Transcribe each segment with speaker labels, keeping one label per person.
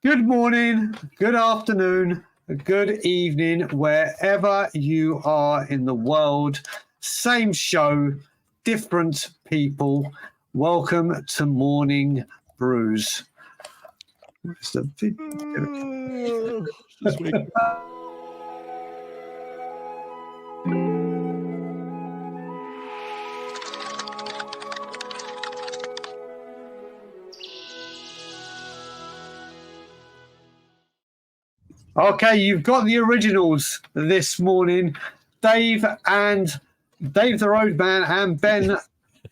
Speaker 1: Good morning, good afternoon, good evening, wherever you are in the world. Same show, different people. Welcome to Morning Brews. Okay, you've got the originals this morning. Dave the Roadman and Ben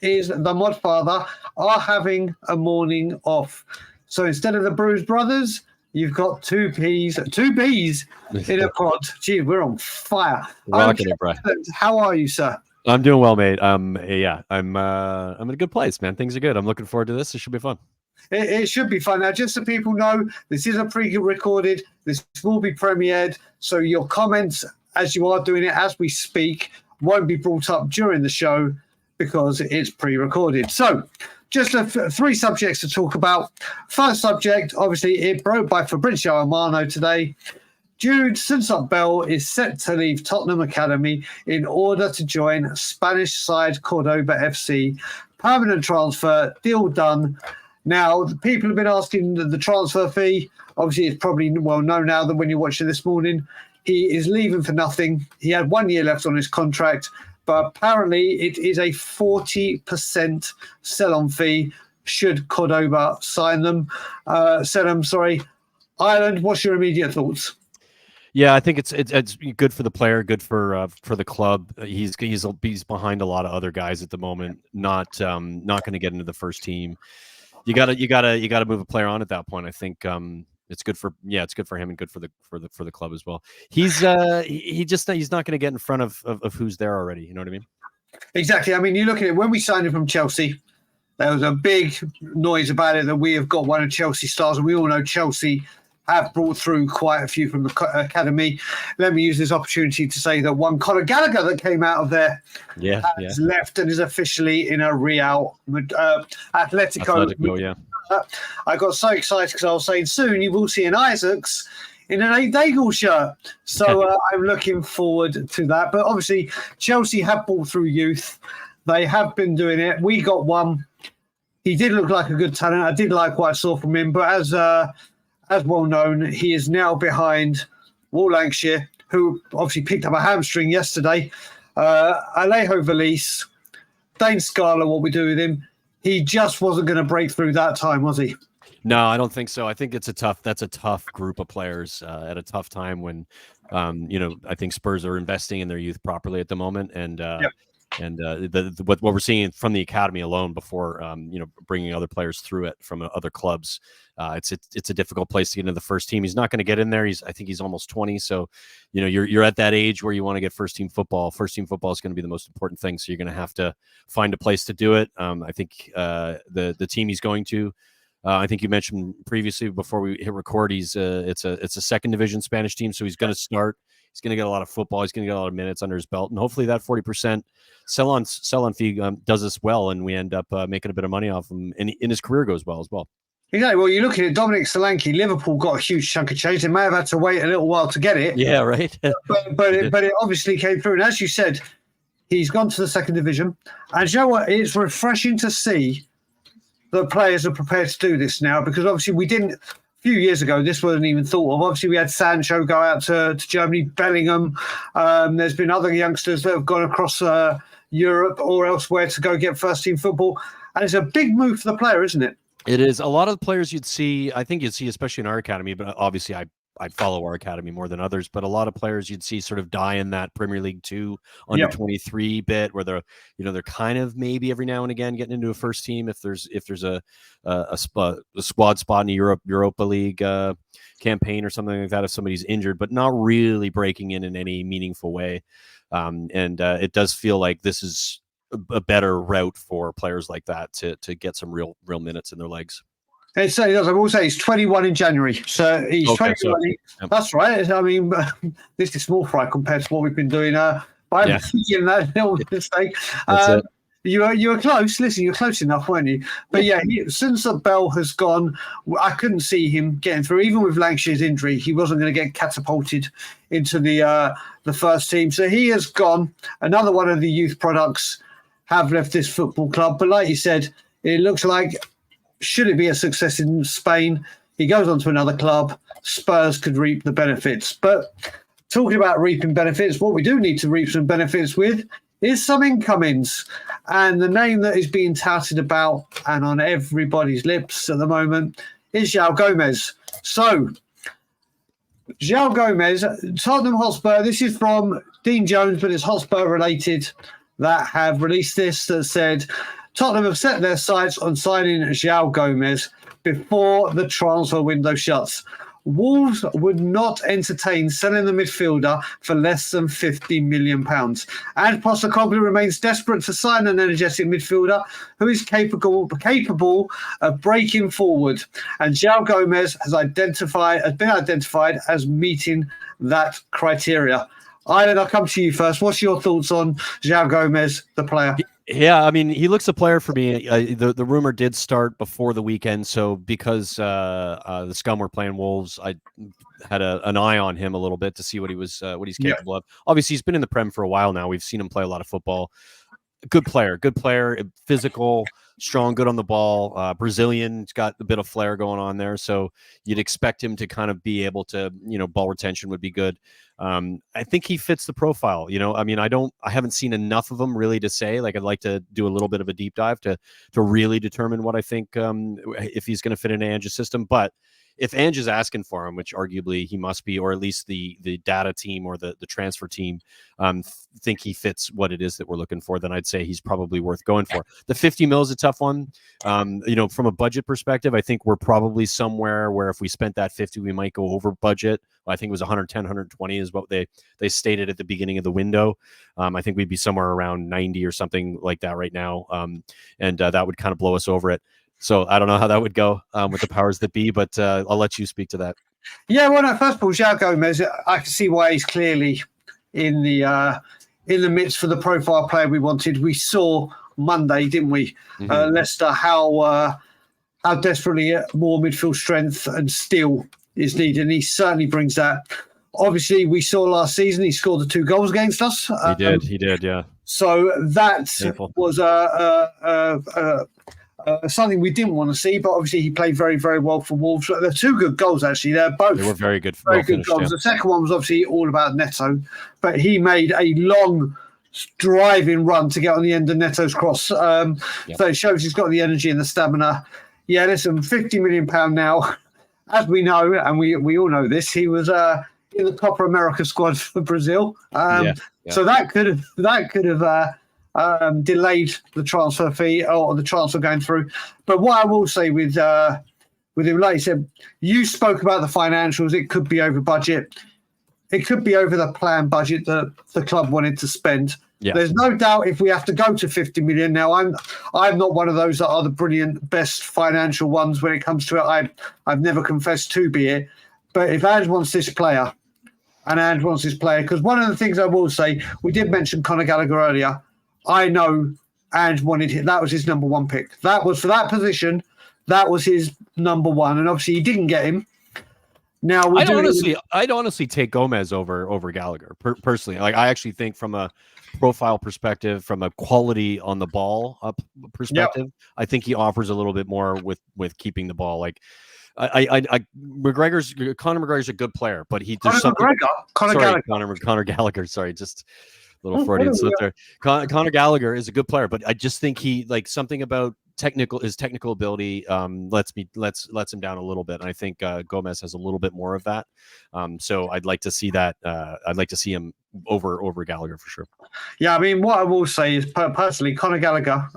Speaker 1: is the Modfather are having a morning off. So instead of the Brews Brothers, you've got two bees in a pod. Gee, we're on fire.
Speaker 2: Rocking it, bro.
Speaker 1: How are you, sir?
Speaker 2: I'm doing well, mate. I'm in a good place, man. Things are good. I'm looking forward to this. It should be fun.
Speaker 1: It should be fun. Now, just so people know, this is a pre-recorded. This will be premiered. So your comments, as you are doing it as we speak, won't be brought up during the show because it's pre-recorded. So just three subjects to talk about. First subject, obviously, it broke by Fabrizio Romano today. Jude Soonsup Bell is set to leave Tottenham Academy in order to join Spanish side Cordoba FC. Permanent transfer, deal done. Now, the people have been asking the transfer fee. Obviously, it's probably well known now that when you're watching this morning, he is leaving for nothing. He had 1 year left on his contract, but apparently it is a 40% sell-on fee should Cordoba sign them. Ireland, what's your immediate thoughts?
Speaker 2: Yeah, I think it's good for the player, good for the club. He's behind a lot of other guys at the moment. Not going to get into the first team. You gotta move a player on at that point. I think it's good for him and good for the club as well. He's not going to get in front of who's there already. You know what I mean?
Speaker 1: Exactly. I mean, you look at it when we signed him from Chelsea. There was a big noise about it that we have got one of Chelsea stars, and we all know Chelsea have brought through quite a few from the academy. Let me use this opportunity to say that one Conor Gallagher that came out of there has left and is officially in a Real Atletico.
Speaker 2: Yeah.
Speaker 1: I got so excited because I was saying soon you will see an Isaacs in an Daigle shirt. So I'm looking forward to that. But obviously, Chelsea have brought through youth. They have been doing it. We got one. He did look like a good talent. I did like what I saw from him. But as well known, he is now behind Wall Lancashire, who obviously picked up a hamstring yesterday. Alejo Valise, Dane Scala, what we do with him. He just wasn't going to break through that time, was he?
Speaker 2: No, I don't think so. I think that's a tough group of players at a tough time when, I think Spurs are investing in their youth properly at the moment. And, what we're seeing from the academy alone before, bringing other players through it from other clubs, it's a difficult place to get into the first team. He's not going to get in there. I think he's almost 20. So, you're at that age where you want to get first team football. First team football is going to be the most important thing. So you're going to have to find a place to do it. I think the team he's going to, I think you mentioned previously before we hit record, it's a second division Spanish team. So he's going to start. He's going to get a lot of football. He's going to get a lot of minutes under his belt, and hopefully that 40% sell-on fee does us well, and we end up making a bit of money off him, and his career goes well as well.
Speaker 1: Exactly. Well, you're looking at Dominic Solanke. Liverpool got a huge chunk of change. They may have had to wait a little while to get it.
Speaker 2: Yeah, right.
Speaker 1: but it obviously came through. And as you said, he's gone to the second division. And you know what? It's refreshing to see that players are prepared to do this now, because obviously we didn't. A few years ago, this wasn't even thought of. Obviously, we had Sancho go out to Germany, Bellingham. There's been other youngsters that have gone across Europe or elsewhere to go get first-team football. And it's a big move for the player, isn't it?
Speaker 2: It is. A lot of the players you'd see, especially in our academy, but obviously I follow our academy more than others, but a lot of players you'd see sort of die in that Premier League 2 under 23 bit where they're kind of maybe every now and again getting into a first team if there's a squad spot in a Europa League campaign or something like that if somebody's injured, but not really breaking in any meaningful way. It does feel like this is a better route for players like that to get some real minutes in their legs.
Speaker 1: It certainly does. I will say he's 21 in January. So he's 21. That's right. I mean, this is small fry compared to what we've been doing. But I'm thinking that little mistake. You were close. Listen, you were close enough, weren't you? But yeah, Soonsup Bell has gone. I couldn't see him getting through, even with Lancashire's injury. He wasn't going to get catapulted into the first team. So he has gone. Another one of the youth products have left this football club. But like you said, it looks like, should it be a success in Spain, he goes on to another club. Spurs could reap the benefits. But talking about reaping benefits, what we do need to reap some benefits with is some incomings. And the name that is being touted about and on everybody's lips at the moment is João Gomez. So, João Gomez, Tottenham Hotspur, this is from Dean Jones, but it's Hotspur related, that have released this, that said Tottenham have set their sights on signing João Gomez before the transfer window shuts. Wolves would not entertain selling the midfielder for less than £50 million. And Postecoglou remains desperate to sign an energetic midfielder who is capable of breaking forward. And João Gomez has been identified as meeting that criteria. Ireland, I'll come to you first. What's your thoughts on João Gomez, the player?
Speaker 2: Yeah, I mean, he looks a player for me. The rumor did start before the weekend, so because the Scum were playing Wolves, I had an eye on him a little bit to see what he's capable of. Obviously, he's been in the Prem for a while now. We've seen him play a lot of football. Good player, physical, strong, good on the ball. Brazilian, he's got a bit of flair going on there, so you'd expect him to kind of be able to, ball retention would be good. I think he fits the profile. I mean, I haven't seen enough of him really to say. Like, I'd like to do a little bit of a deep dive to really determine what I think if he's going to fit in Ange's system. But if Ange is asking for him, which arguably he must be, or at least the data team or the transfer team think he fits what it is that we're looking for, then I'd say he's probably worth going for. The 50 mil is a tough one. From a budget perspective, I think we're probably somewhere where if we spent that 50, we might go over budget. I think it was 110, 120 is what they stated at the beginning of the window. I think we'd be somewhere around 90 or something like that right now. And that would kind of blow us over it. So I don't know how that would go with the powers that be, but I'll let you speak to that.
Speaker 1: Yeah, well, no, first of all, João Gomez, I can see why he's clearly in the midst for the profile player we wanted. We saw Monday, didn't we, Leicester, how desperately more midfield strength and skill is needed, and he certainly brings that. Obviously, we saw last season he scored the 2 goals against us.
Speaker 2: He did, yeah.
Speaker 1: So that was something we didn't want to see, but obviously he played very, very well for Wolves. They're 2 good goals, actually. They were
Speaker 2: very good.
Speaker 1: Very good goals. Yeah. The second one was obviously all about Neto, but he made a long driving run to get on the end of Neto's cross. So it shows he's got the energy and the stamina. Yeah, listen, £50 million now. As we know, and we all know this, he was in the Copa America squad for Brazil. So that could have delayed the transfer fee or the transfer going through. But what I will say with him, like you said, you spoke about the financials. It could be over budget. It could be over the planned budget that the club wanted to spend. Yeah. There's no doubt if we have to go to 50 million now, I'm not one of those that are the brilliant best financial ones when it comes to it. I've never confessed to be it. But if Ange wants this player, because one of the things I will say, we did mention Conor Gallagher earlier. I know Ange wanted him. That was his number 1 pick. That was for that position. That was his number 1. And obviously he didn't get him. Now I'd honestly take Gomez over Gallagher personally. Like, I actually think from a profile perspective, from a quality on the ball perspective, I think he offers a little bit more with keeping the ball. Like, Conor McGregor's a good player, but he does something. Conor Gallagher. Sorry, just a little Freudian slip there. Conor Gallagher is a good player, but I just think he something about his technical ability lets him down a little bit, and I think Gomez has a little bit more of that. So I'd like to see that. I'd like to see him over Gallagher for sure. Yeah, I mean, what I will say is personally, Conor Gallagher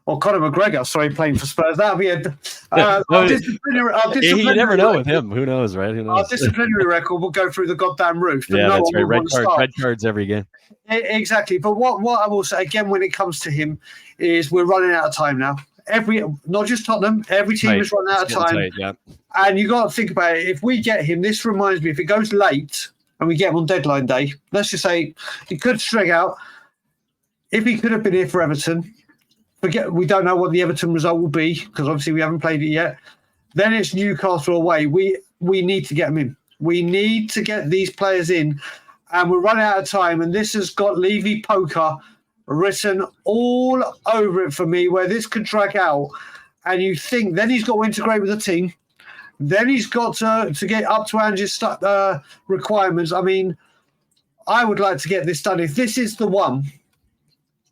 Speaker 1: or Conor McGregor, playing for Spurs. That'll be a disciplinary.
Speaker 2: You never know with him. Who knows, right? Who knows?
Speaker 1: Our disciplinary record will go through the goddamn roof.
Speaker 2: Yeah, that's right. Red cards every game.
Speaker 1: Exactly. But what I will say again when it comes to him is we're running out of time now. Not just Tottenham, every team is running out of time.
Speaker 2: Tight, yeah.
Speaker 1: And you got to think about it. If we get him, this reminds me, if it goes late and we get him on deadline day, let's just say he could string out. If he could have been here for Everton, we don't know what the Everton result will be because obviously we haven't played it yet. Then it's Newcastle away. We need to get them in. We need to get these players in, and we're running out of time. And this has got Levy Poker written all over it for me, where this could drag out. And you think then he's got to integrate with the team. Then he's got to get up to Ange's requirements. I mean, I would like to get this done. If this is the one,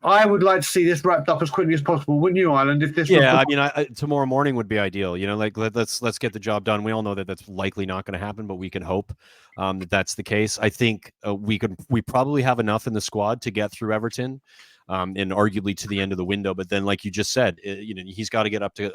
Speaker 1: I would like to see this wrapped up as quickly as possible, wouldn't you, Ireland? If this,
Speaker 2: I mean, tomorrow morning would be ideal. You know, like let's get the job done. We all know that that's likely not going to happen, but we can hope that that's the case. I think we probably have enough in the squad to get through Everton. And arguably to the end of the window, but then, like you just said, he's got to get up to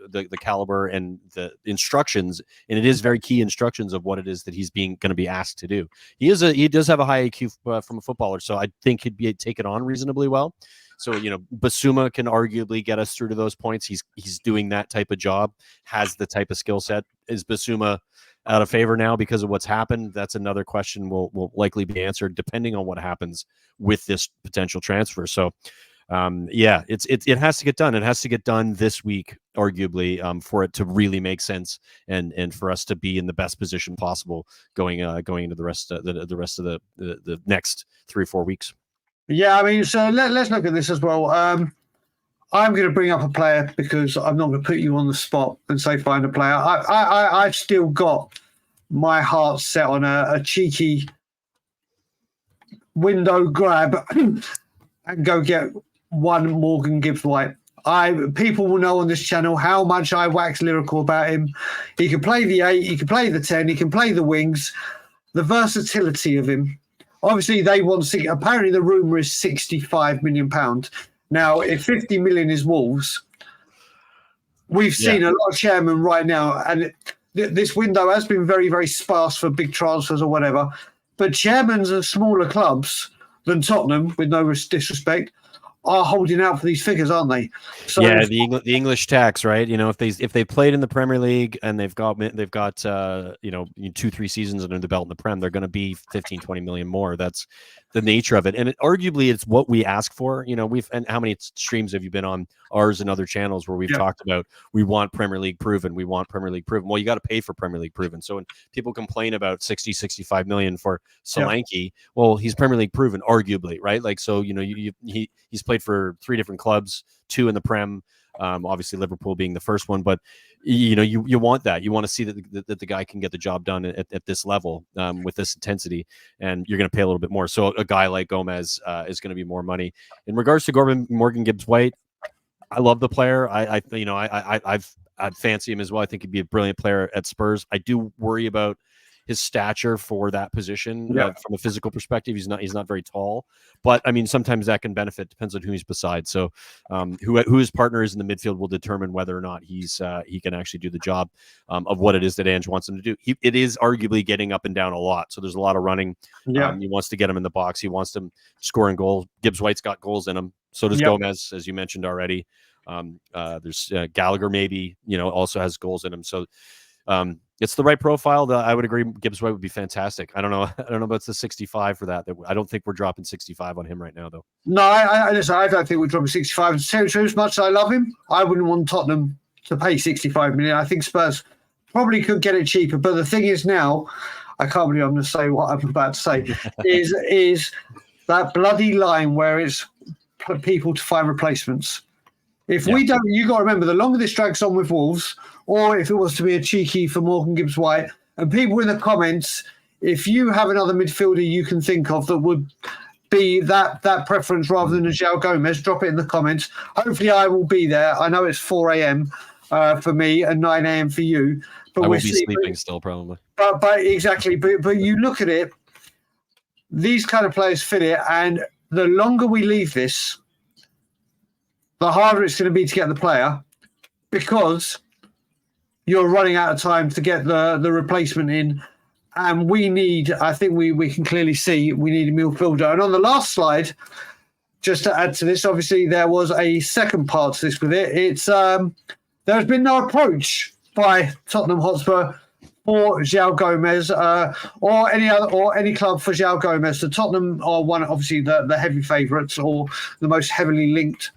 Speaker 2: the caliber and the instructions, and it is very key instructions of what it is that he's going to be asked to do. He does have a high IQ from a footballer, so I think he'd be taken on reasonably well. So Basuma can arguably get us through to those points. He's doing that type of job, has the type of skill set. Is Basuma out of favor now because of what's happened? That's another question will likely be answered depending on what happens with this potential transfer. So it has to get done. It has to get done this week, arguably, for it to really make sense and for us to be in the best position possible going into the rest of the next 3 or 4 weeks. Yeah,
Speaker 1: I mean, so let's look at this as well. I'm going to bring up a player because I'm not going to put you on the spot and say find a player. I've still got my heart set on a cheeky window grab and go get one Morgan Gibbs-White. People will know on this channel how much I wax lyrical about him. He can play the 8, he can play the 10, he can play the wings. The versatility of him. Obviously, apparently the rumour is £65 million. Now, if 50 million is Wolves, we've seen a lot of chairmen right now, and this window has been very, very sparse for big transfers or whatever. But chairmen of smaller clubs than Tottenham, with no disrespect, are holding out for these figures, aren't they? So
Speaker 2: the English tax, right? If they played in the Premier League and they've got 2-3 seasons under the belt in the Prem, they're going to be 15-20 million more. That's the nature of it, and arguably it's what we ask for. And how many streams have you been on ours and other channels where we've talked about we want Premier League proven, well, you got to pay for Premier League proven. So when people complain about 60-65 million for Solanke, well, he's Premier League proven, arguably, right? Like, so he's played for 3 different clubs, 2 in the Prem, obviously Liverpool being the first one, but you want that. You want to see that the guy can get the job done at this level with this intensity, and you're going to pay a little bit more. So a guy like Gomez is going to be more money. In regards to Morgan Gibbs-White, I love the player. I fancy him as well. I think he'd be a brilliant player at Spurs. I do worry about his stature for that position from a physical perspective. He's not very tall, but I mean, sometimes that can benefit. Depends on who he's beside. So who his partner is in the midfield will determine whether or not he can actually do the job of what it is that Ange wants him to do. It is arguably getting up and down a lot. So there's a lot of running. He wants to get him in the box. He wants them scoring goals. Gibbs-White's got goals in him. So does Gomez, as you mentioned already. There's Gallagher maybe, also has goals in him. So it's the right profile. I would agree Gibbs-White would be fantastic. I don't know about the 65 for that. I don't think we're dropping 65 on him right now, though.
Speaker 1: No, I don't think we're dropping 65. As much as I love him, I wouldn't want Tottenham to pay 65 million. I think Spurs probably could get it cheaper. But the thing is now, I can't believe I'm going to say what I'm about to say, is that bloody line where it's people to find replacements. If we don't, you got to remember, the longer this drags on with Wolves, or if it was to be a cheeky for Morgan Gibbs-White, and people in the comments, if you have another midfielder you can think of that would be that preference rather than a João Gomez, drop it in the comments. Hopefully I will be there. I know it's 4 a.m. For me and 9 a.m. for you. But
Speaker 2: I will be sleeping still, probably.
Speaker 1: But exactly. But you look at it, these kind of players fit it, and the longer we leave this, the harder it's going to be to get the player, because you're running out of time to get the replacement in. And we need, I think we can clearly see, we need a midfielder. And on the last slide, just to add to this, obviously there was a second part to this with it. It's there has been no approach by Tottenham Hotspur for João Gomez or any club for João Gomez. So Tottenham are one, obviously the heavy favourites or the most heavily linked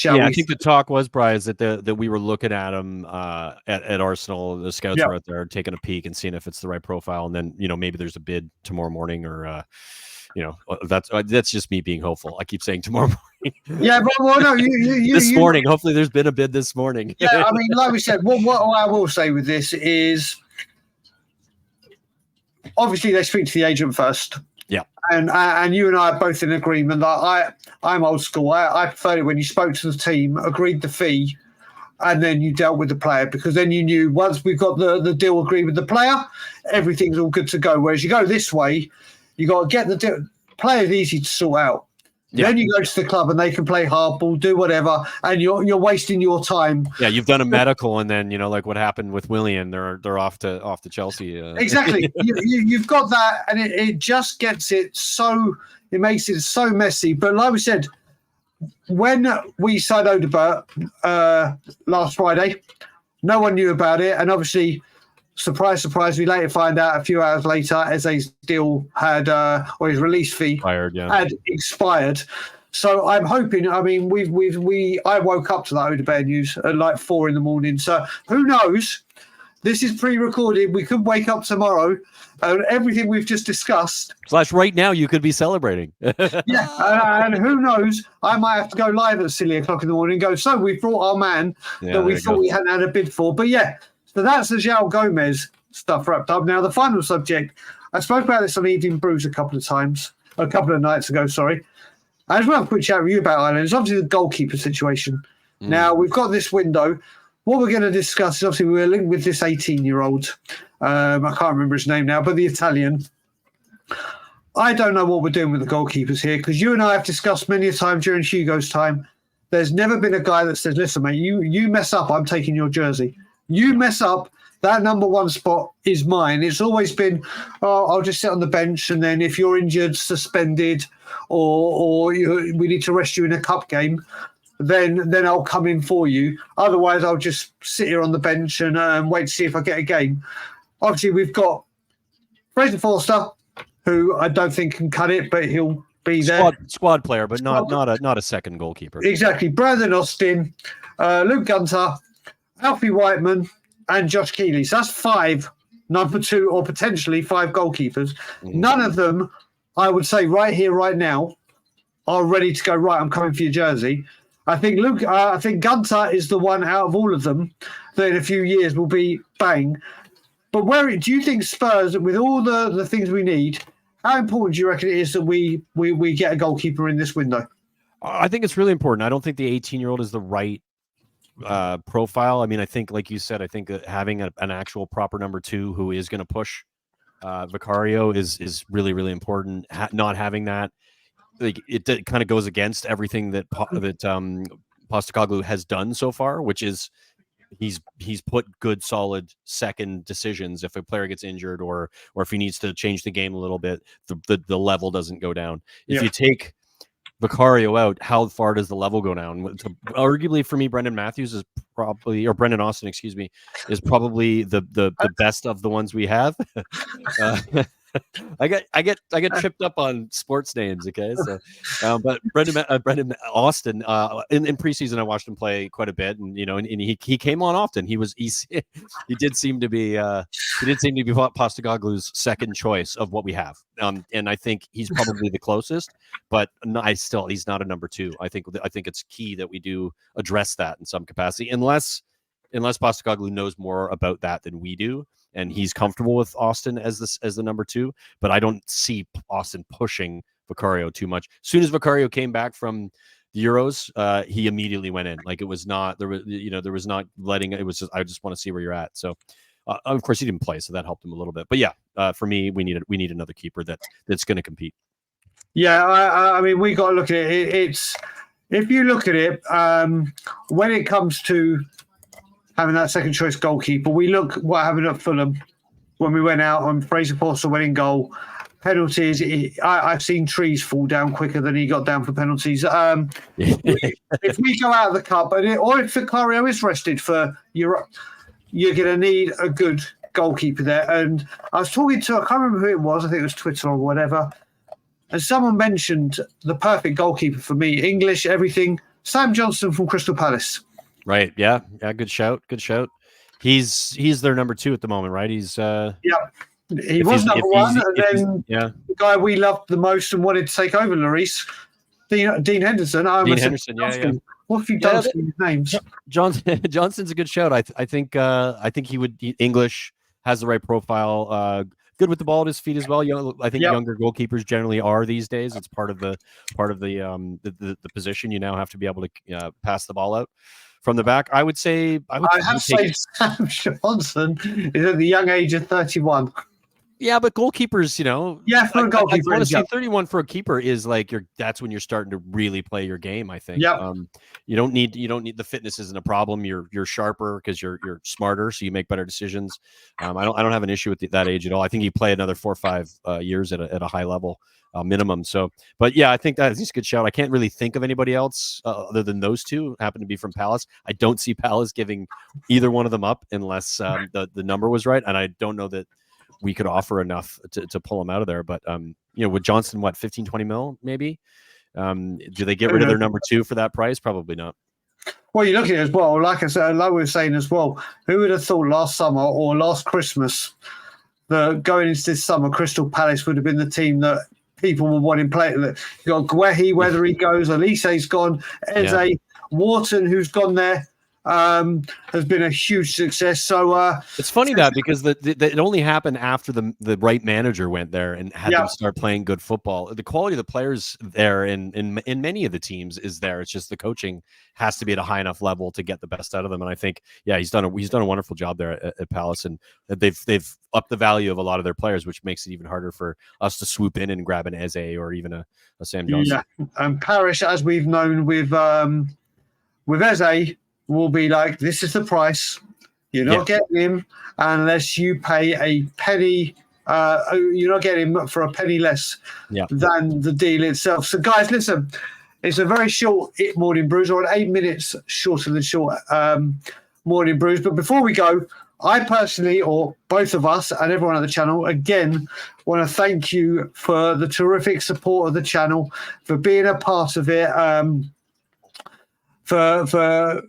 Speaker 2: I think the talk was, Brian, is that we were looking at him at Arsenal. The scouts were out there taking a peek and seeing if it's the right profile, and then maybe there's a bid tomorrow morning, or that's just me being hopeful. I keep saying tomorrow morning.
Speaker 1: Yeah, but no,
Speaker 2: this morning. Hopefully, there's been a bid this morning.
Speaker 1: Yeah, I mean, like we said, what I will say with this is, obviously they speak to the agent first.
Speaker 2: Yeah,
Speaker 1: and you and I are both in agreement that I'm old school. I preferred it when you spoke to the team, agreed the fee, and then you dealt with the player, because then you knew once we've got the deal agreed with the player, everything's all good to go. Whereas you go this way, you got to get the deal. Player's easy to sort out. Yeah. Then you go to the club and they can play hardball, do whatever, and you're wasting your time.
Speaker 2: Yeah, you've done a medical, and then like what happened with Willian, they're off to Chelsea.
Speaker 1: Exactly, you've got that, and it just gets it makes it so messy. But like we said, when we signed Odebert last Friday, no one knew about it, and obviously, surprise, surprise, we later find out a few hours later Eze's deal had, or his release fee had expired. So I'm hoping, I mean, I woke up to that Odebert news at like 4 a.m. So who knows? This is pre-recorded. We could wake up tomorrow and everything we've just discussed.
Speaker 2: / right now, you could be celebrating.
Speaker 1: And who knows? I might have to go live at silly o'clock in the morning and go, so we brought our man that we thought we hadn't had a bid for. But yeah. So that's the João Gomez stuff wrapped up. Now, the final subject, I spoke about this on Evening Brews a couple of nights ago, sorry. I just want to have a quick chat with you about Ireland. It's obviously the goalkeeper situation. Now, we've got this window. What we're going to discuss is obviously we're linked with this 18-year-old. I can't remember his name now, but the Italian. I don't know what we're doing with the goalkeepers here, because you and I have discussed many a time during Hugo's time. There's never been a guy that says, listen, mate, you mess up, I'm taking your jersey. You mess up, that number one spot is mine. It's always been, I'll just sit on the bench, and then if you're injured, suspended, or we need to rest you in a cup game, then I'll come in for you. Otherwise, I'll just sit here on the bench and wait to see if I get a game. Obviously, we've got Fraser Forster, who I don't think can cut it, but he'll be there.
Speaker 2: Squad player, but not a second goalkeeper.
Speaker 1: Exactly. Brandon Austin, Luke Gunter, Alfie Whiteman, and Josh Keeley. So that's 5 number 2 or potentially 5 goalkeepers. None of them, I would say right here, right now, are ready to go, right, I'm coming for your jersey. I think Gunter is the one out of all of them that in a few years will be bang. But do you think Spurs, with all the things we need, how important do you reckon it is that we get a goalkeeper in this window?
Speaker 2: I think it's really important. I don't think the 18-year-old is the right profile. I mean, I think, like you said, I think that having an actual proper number 2 who is going to push Vicario is really, really important. Not having that, like, it kind of goes against everything that Postecoglou has done so far, which is he's put good, solid second decisions. If a player gets injured or if he needs to change the game a little bit, the level doesn't go down. If you take Vicario out, how far does the level go down? Arguably, for me, Brendan Austin, is probably the best of the ones we have. I get tripped up on sports names. Okay, so but Brendan Austin in preseason, I watched him play quite a bit, and he came on often. He did seem to be Postecoglou's second choice of what we have, and I think he's probably the closest. But he's not a number 2. I think it's key that we do address that in some capacity, unless Postecoglou knows more about that than we do, and he's comfortable with Austin as the number 2. But I don't see Austin pushing Vicario too much. As soon as Vicario came back from the Euros, he immediately went in. Like, it was not there was not letting it was just, I just want to see where you're at. So of course he didn't play, so that helped him a little bit. But yeah, for me, we need another keeper that's going to compete. Yeah,
Speaker 1: I mean, we got to look at it. It's, if you look at it, when it comes to having that second choice goalkeeper, we look what happened at Fulham when we went out and Fraser Forster went in goal. Penalties, I've seen trees fall down quicker than he got down for penalties. If we go out of the cup, or if Vicario is rested for Europe, you're going to need a good goalkeeper there. And I was talking to, I can't remember who it was, I think it was Twitter or whatever, and someone mentioned the perfect goalkeeper for me, English, everything, Sam Johnson from Crystal Palace.
Speaker 2: Right. Yeah. Yeah. Good shout. Good shout. He's their number 2 at the moment, right? He's
Speaker 1: He was number 1, and then
Speaker 2: yeah,
Speaker 1: the guy we loved the most and wanted to take over Lloris, Dean Henderson.
Speaker 2: Dean Henderson. Yeah.
Speaker 1: What have you done to these names?
Speaker 2: Johnson's a good shout. I think he would. English, has the right profile. Good with the ball at his feet as well. I think younger goalkeepers generally are these days. It's part of the position. You now have to be able to pass the ball out from the back. I would say
Speaker 1: Sam Johnson is at the young age of 31.
Speaker 2: Yeah, but goalkeepers,
Speaker 1: for a goalkeeper,
Speaker 2: I want to see 31 for a keeper is like that's when you're starting to really play your game, I think.
Speaker 1: Yeah.
Speaker 2: You don't need the fitness isn't a problem. You're sharper because you're smarter, so you make better decisions. I don't have an issue with that age at all. I think you play another 4 or 5 years at a high level minimum. So, but yeah, I think that is a good shout. I can't really think of anybody else other than those two happen to be from Palace. I don't see Palace giving either one of them up unless the number was right, and I don't know that we could offer enough to pull him out of there. But with Johnson, 15, 20 mil, maybe. Do they get rid of their number 2 for that price? Probably not.
Speaker 1: Well, you look at it as well. Like I said, like we were saying as well, who would have thought last summer or last Christmas that going into this summer, Crystal Palace would have been the team that people were wanting to play. You got Guehi, whether he goes, Elise's gone, Eze, Wharton, who's gone there. Has been a huge success. So
Speaker 2: it's funny that because it only happened after the right manager went there and had them start playing good football. The quality of the players there in many of the teams is there. It's just the coaching has to be at a high enough level to get the best out of them. And I think he's done a wonderful job there at Palace, and they've upped the value of a lot of their players, which makes it even harder for us to swoop in and grab an Eze or even a Sam Johnson.
Speaker 1: Yeah, and Parish, as we've known with Eze, will be like, this is the price. You're not getting him unless you pay a penny. You're not getting him for a penny less than the deal itself. So, guys, listen, it's a very short morning brews, or 8 minutes shorter than short morning brews. But before we go, I personally, or both of us and everyone on the channel, again, want to thank you for the terrific support of the channel, for being a part of it. For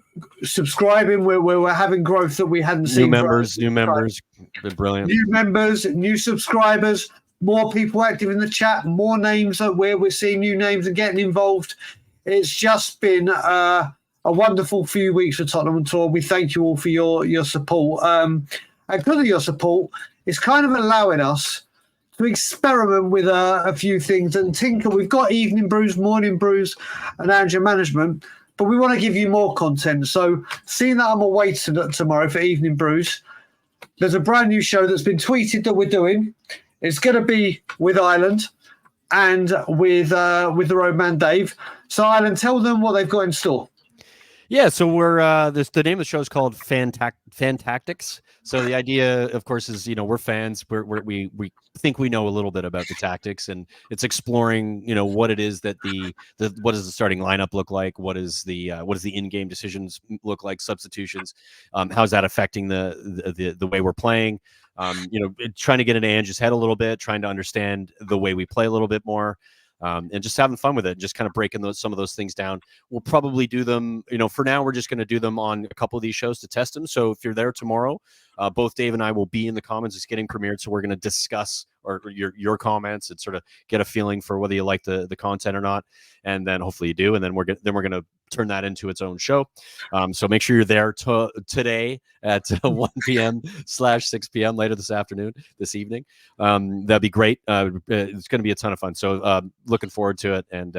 Speaker 1: subscribing, we're having growth that we hadn't seen.
Speaker 2: New members, been brilliant.
Speaker 1: New members, new subscribers, more people active in the chat, more names that we're seeing new names and getting involved. It's just been a wonderful few weeks for Tottenham Tour. We thank you all for your support. And because of your support, it's kind of allowing us to experiment with a few things and tinker. We've got evening brews, morning brews, and Andrew management. But we want to give you more content. So seeing that I'm away tomorrow for Evening Brews, there's a brand new show that's been tweeted that we're doing. It's going to be with Ireland and with the Roadman Dave. So Ireland, tell them what they've got in store.
Speaker 2: Yeah, so we're the name of the show is called Fan Tactics. So the idea, of course, is we're fans. We think we know a little bit about the tactics, and it's exploring what it is that what does the starting lineup look like? What does the in-game decisions look like? Substitutions, how's that affecting the way we're playing? Trying to get into Ange's head a little bit, trying to understand the way we play a little bit more. And just having fun with it, just kind of breaking some of those things down. We'll probably do them, for now, we're just going to do them on a couple of these shows to test them. So if you're there tomorrow, both Dave and I will be in the comments. It's getting premiered. So we're going to discuss your comments and sort of get a feeling for whether you like the content or not. And then hopefully you do. And then we're going to turn that into its own show. So make sure you're there today at 1 p.m/6 p.m. later this evening. That'd be great. It's going to be a ton of fun. So looking forward to it. And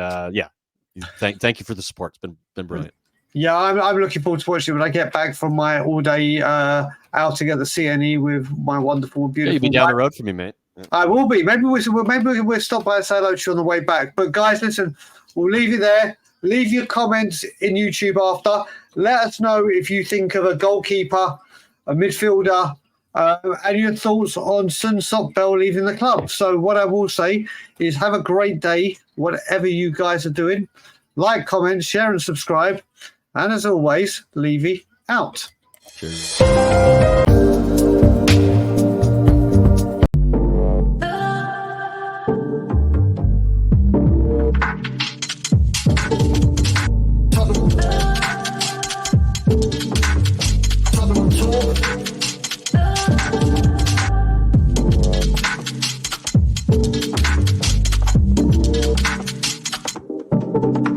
Speaker 2: thank you for the support. It's been brilliant.
Speaker 1: Yeah, I'm looking forward to watching it when I get back from my all-day outing at the CNE with my wonderful, beautiful.
Speaker 2: You'll be down the road from me, mate. Yeah.
Speaker 1: I will be. Maybe we'll stop by and say hello to you on the way back. But guys, listen, we'll leave you there. Leave your comments in YouTube after. Let us know if you think of a goalkeeper, a midfielder, and your thoughts on Soonsup Bell leaving the club. So what I will say is have a great day, whatever you guys are doing. Like, comment, share, and subscribe. And as always, Levy out.
Speaker 2: Cheers.
Speaker 3: Tottenham
Speaker 1: you.